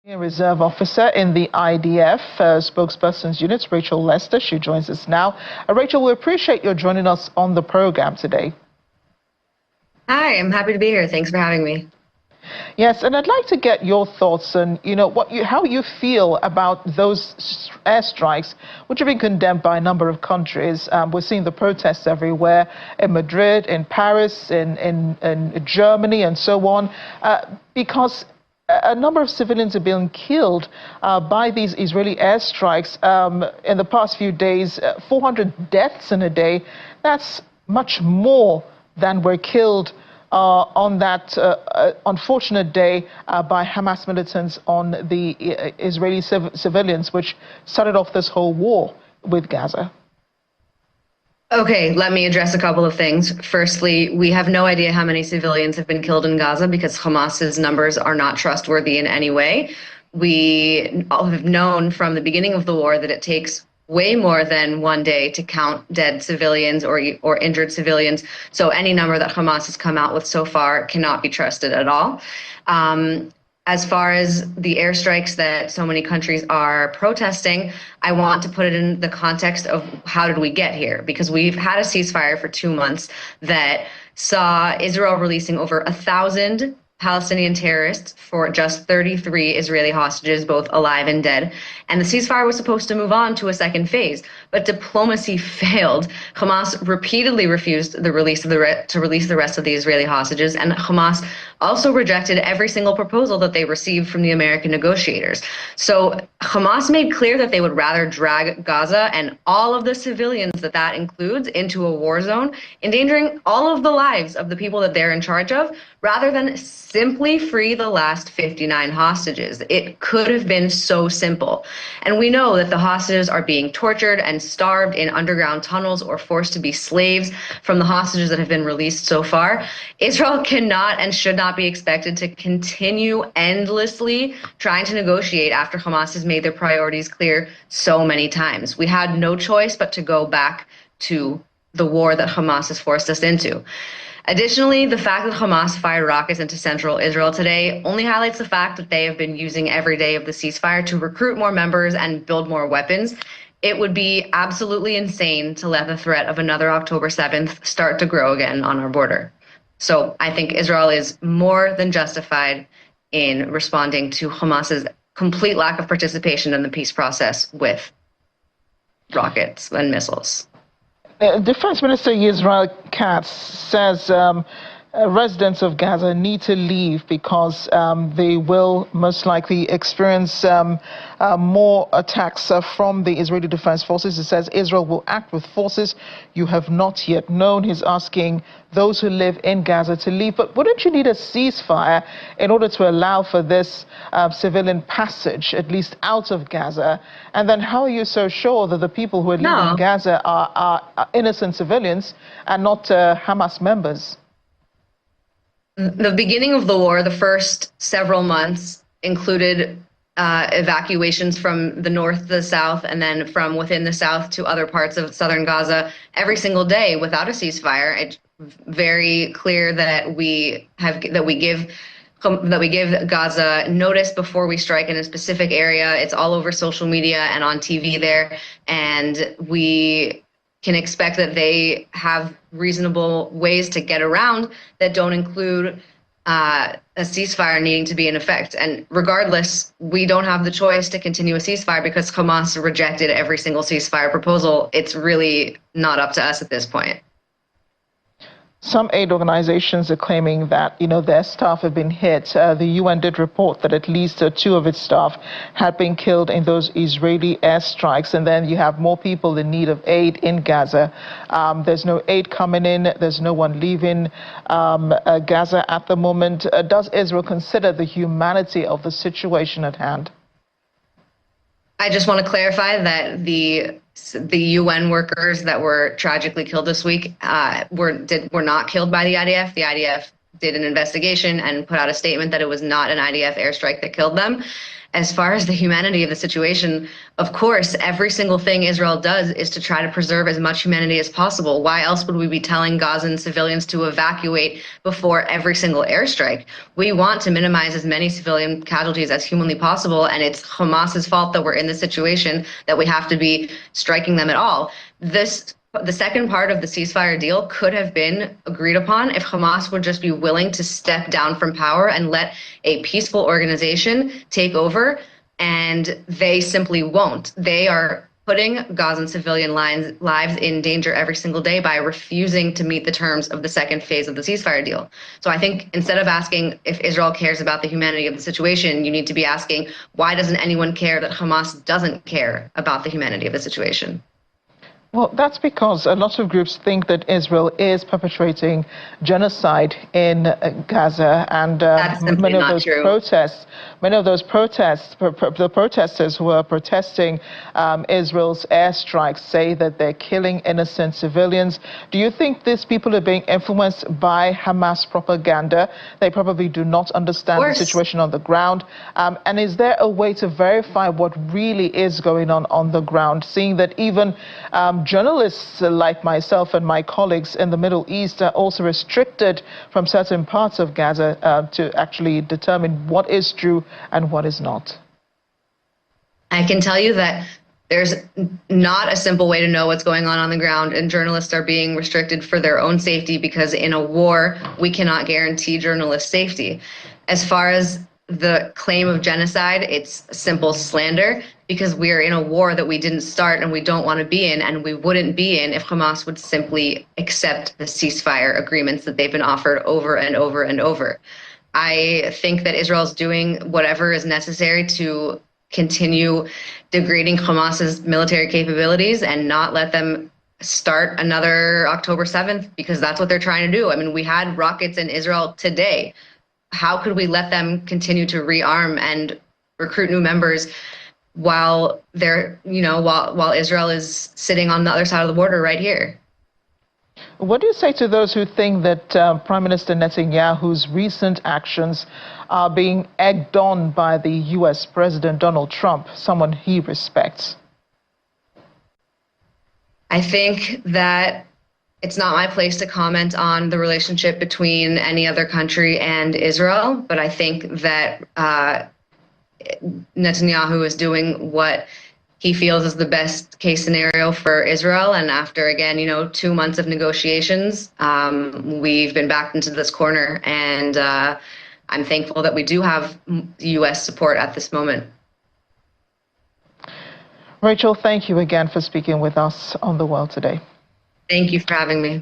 A reserve officer in the IDF spokesperson's unit, Rachel Lester. She joins us now. Rachel, we appreciate your joining us on the program today. Hi, I'm happy to be here. Thanks for having me. Yes, and I'd like to get your thoughts on, how you feel about those airstrikes, which have been condemned by a number of countries. We're seeing the protests everywhere, in Madrid, in Paris, in Germany, and so on, because a number of civilians have been killed by these Israeli airstrikes. In the past few days, 400 deaths in a day. That's much more than were killed on that unfortunate day by Hamas militants on the Israeli civilians, which started off this whole war with Gaza. Okay, let me address a couple of things. Firstly, we have no idea how many civilians have been killed in Gaza because Hamas's numbers are not trustworthy in any way. We all have known from the beginning of the war that it takes way more than one day to count dead civilians or injured civilians. So any number that Hamas has come out with so far cannot be trusted at all. As far as the airstrikes that so many countries are protesting, I want to put it in the context of how did we get here? Because we've had a ceasefire for 2 months that saw Israel releasing over 1,000 Palestinian terrorists for just 33 Israeli hostages, both alive and dead. And the ceasefire was supposed to move on to a second phase, but diplomacy failed. Hamas repeatedly refused to release the rest of the Israeli hostages, and Hamas also rejected every single proposal that they received from the American negotiators. So Hamas made clear that they would rather drag Gaza and all of the civilians that includes into a war zone, endangering all of the lives of the people that they're in charge of, rather than simply free the last 59 hostages. It could have been so simple. And we know that the hostages are being tortured and starved in underground tunnels or forced to be slaves from the hostages that have been released so far. Israel cannot and should not be expected to continue endlessly trying to negotiate after Hamas has made their priorities clear so many times. We had no choice but to go back to the war that Hamas has forced us into. Additionally, the fact that Hamas fired rockets into central Israel today only highlights the fact that they have been using every day of the ceasefire to recruit more members and build more weapons. It would be absolutely insane to let the threat of another October 7th start to grow again on our border. So I think Israel is more than justified in responding to Hamas's complete lack of participation in the peace process with rockets and missiles. Defense Minister Israel Katz says residents of Gaza need to leave because they will most likely experience more attacks from the Israeli Defense Forces. It says Israel will act with forces you have not yet known. He's asking those who live in Gaza to leave. But wouldn't you need a ceasefire in order to allow for this civilian passage, at least out of Gaza? And then how are you so sure that the people who are leaving Gaza are innocent civilians and not Hamas members? The beginning of the war, the first several months, included evacuations from the north to the south and then from within the south to other parts of southern Gaza every single day without a ceasefire. It's very clear that we give Gaza notice before we strike in a specific area. It's all over social media and on TV there, and we can expect that they have reasonable ways to get around that don't include a ceasefire needing to be in effect. And regardless, we don't have the choice to continue a ceasefire because Hamas rejected every single ceasefire proposal. It's really not up to us at this point. Some aid organizations are claiming that, their staff have been hit. The UN did report that at least 2 of its staff had been killed in those Israeli airstrikes. And then you have more people in need of aid in Gaza. There's no aid coming in. There's no one leaving Gaza at the moment. Does Israel consider the humanity of the situation at hand? I just want to clarify that the UN workers that were tragically killed this week were not killed by the IDF. The IDF did an investigation and put out a statement that it was not an IDF airstrike that killed them. As far as the humanity of the situation, of course, every single thing Israel does is to try to preserve as much humanity as possible. Why else would we be telling Gazan civilians to evacuate before every single airstrike? We want to minimize as many civilian casualties as humanly possible, and it's Hamas's fault that we're in this situation, that we have to be striking them at all. The second part of the ceasefire deal could have been agreed upon if Hamas would just be willing to step down from power and let a peaceful organization take over, and they simply won't. They are putting Gazan civilian lives in danger every single day by refusing to meet the terms of the second phase of the ceasefire deal. So I think instead of asking if Israel cares about the humanity of the situation, you need to be asking, why doesn't anyone care that Hamas doesn't care about the humanity of the situation? Well, that's because a lot of groups think that Israel is perpetrating genocide in Gaza, and many of those protests, the protesters who are protesting Israel's airstrikes say that they're killing innocent civilians. Do you think these people are being influenced by Hamas propaganda? They probably do not understand the situation on the ground. And is there a way to verify what really is going on the ground, seeing that even journalists like myself and my colleagues in the Middle East are also restricted from certain parts of Gaza to actually determine what is true and what is not? I can tell you that there's not a simple way to know what's going on the ground, and journalists are being restricted for their own safety, because in a war, we cannot guarantee journalists' safety. As far as the claim of genocide, it's simple slander, because we are in a war that we didn't start and we don't want to be in, and we wouldn't be in if Hamas would simply accept the ceasefire agreements that they've been offered over and over and over. I think that Israel's doing whatever is necessary to continue degrading Hamas's military capabilities and not let them start another October 7th, because that's what they're trying to do. I mean, we had rockets in Israel today. How could we let them continue to rearm and recruit new members while they're, while Israel is sitting on the other side of the border right here? What do you say to those who think that Prime Minister Netanyahu's recent actions are being egged on by the U.S. President Donald Trump, someone he respects? I think that it's not my place to comment on the relationship between any other country and Israel, but I think that Netanyahu is doing what he feels is the best case scenario for Israel. And after, again, 2 months of negotiations, we've been backed into this corner. And I'm thankful that we do have U.S. support at this moment. Rachel, thank you again for speaking with us on The World Today. Thank you for having me.